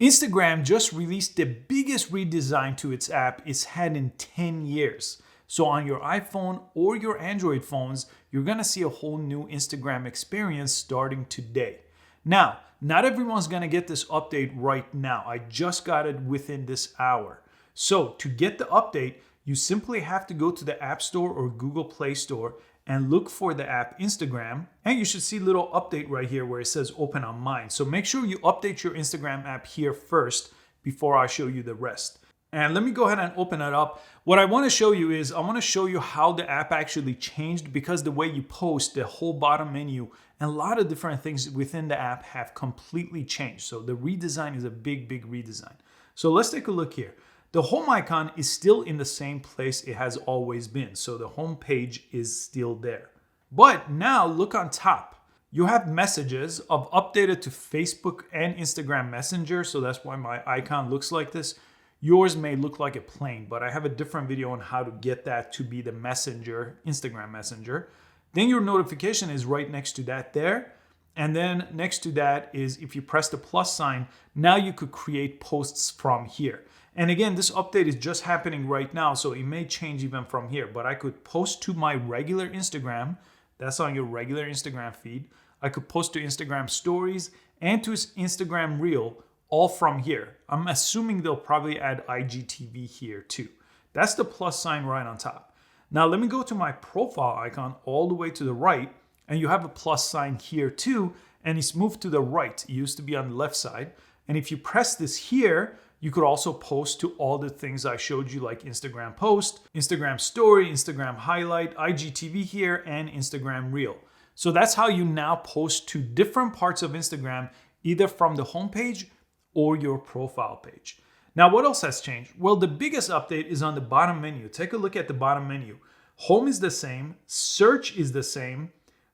Instagram just released the biggest redesign to its app it's had in 10 years. So on your iPhone or your Android phones, you're gonna see a whole new Instagram experience starting today. Now, not everyone's gonna get this update right now. I just got it within this hour. So to get the update, you simply have to go to the App Store or Google Play Store and look for the app Instagram. And you should see a little update right here where it says open on mine. So make sure you update your Instagram app here first before I show you the rest. And let me go ahead and open it up. What I want to show you is I want to show you how the app actually changed, because the way you post, the whole bottom menu, and a lot of different things within the app have completely changed. So the redesign is a big redesign. So let's take a look here. The home icon is still in the same place it has always been. So the home page is still there. But now look on top. You have messages of updated to Facebook and Instagram Messenger. So that's why my icon looks like this. Yours may look like a plane, but I have a different video on how to get that to be the Messenger, Instagram Messenger. Then your notification is right next to that there. And then next to that is if you press the plus sign, now you could create posts from here. And again, this update is just happening right now, so it may change even from here. But I could post to my regular Instagram. That's on your regular Instagram feed. I could post to Instagram stories and to Instagram Reel, all from here. I'm assuming they'll probably add IGTV here too. That's the plus sign right on top. Now let me go to my profile icon all the way to the right, and you have a plus sign here too, and it's moved to the right. It used to be on the left side. And if you press this here, you could also post to all the things I showed you, like Instagram post, Instagram story, Instagram highlight, IGTV here, and Instagram Reel. So that's how you now post to different parts of Instagram, either from the homepage or your profile page. Now, what else has changed? Well, the biggest update is on the bottom menu. Take a look at the bottom menu. Home is the same, search is the same,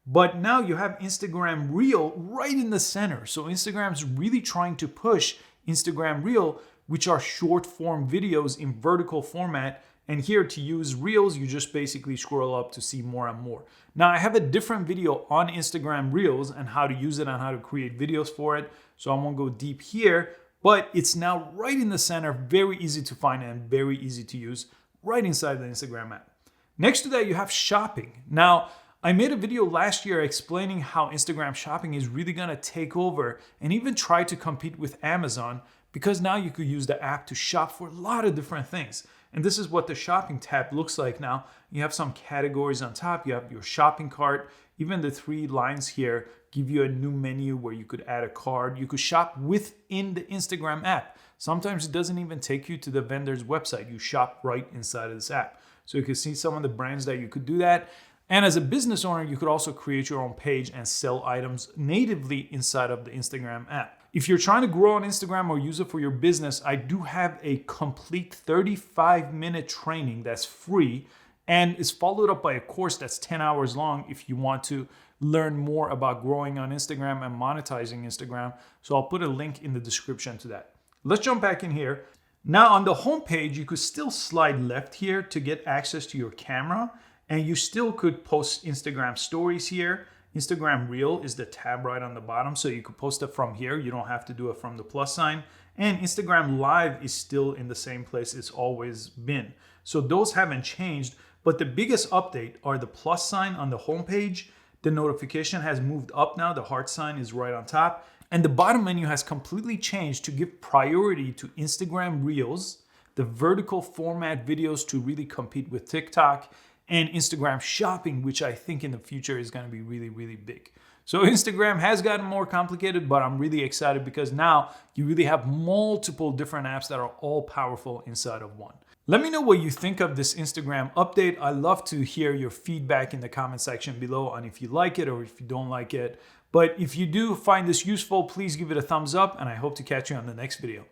but now you have Instagram Reel right in the center. So Instagram's really trying to push Instagram Reel, which are short form videos in vertical format. And here to use Reels, you just basically scroll up to see more and more. Now I have a different video on Instagram Reels and how to use it and how to create videos for it. So I won't go deep here, but it's now right in the center, very easy to find and very easy to use right inside the Instagram app. Next to that, you have shopping. Now, I made a video last year explaining how Instagram shopping is really gonna take over and even try to compete with Amazon, because now you could use the app to shop for a lot of different things. And this is what the shopping tab looks like now. You have some categories on top. You have your shopping cart. Even the 3 lines here give you a new menu where you could add a card. You could shop within the Instagram app. Sometimes it doesn't even take you to the vendor's website. You shop right inside of this app. So you can see some of the brands that you could do that. And as a business owner, you could also create your own page and sell items natively inside of the Instagram app. If you're trying to grow on Instagram or use it for your business, I do have a complete 35-minute training that's free and is followed up by a course that's 10 hours long if you want to learn more about growing on Instagram and monetizing Instagram. So I'll put a link in the description to that. Let's jump back in here. Now on the home page, you could still slide left here to get access to your camera, and you still could post Instagram stories here. Instagram Reel is the tab right on the bottom, so you could post it from here. You don't have to do it from the plus sign. And Instagram Live is still in the same place it's always been. So those haven't changed, but the biggest update are the plus sign on the homepage. The notification has moved up now. The heart sign is right on top. And the bottom menu has completely changed to give priority to Instagram Reels, the vertical format videos to really compete with TikTok, and Instagram shopping, which I think in the future is going to be really big. So Instagram has gotten more complicated, but I'm really excited because now you really have multiple different apps that are all powerful inside of one. Let me know what you think of this Instagram update. I love to hear your feedback in the comment section below on if you like it or if you don't like it. But if you do find this useful, please give it a thumbs up, and I hope to catch you on the next video.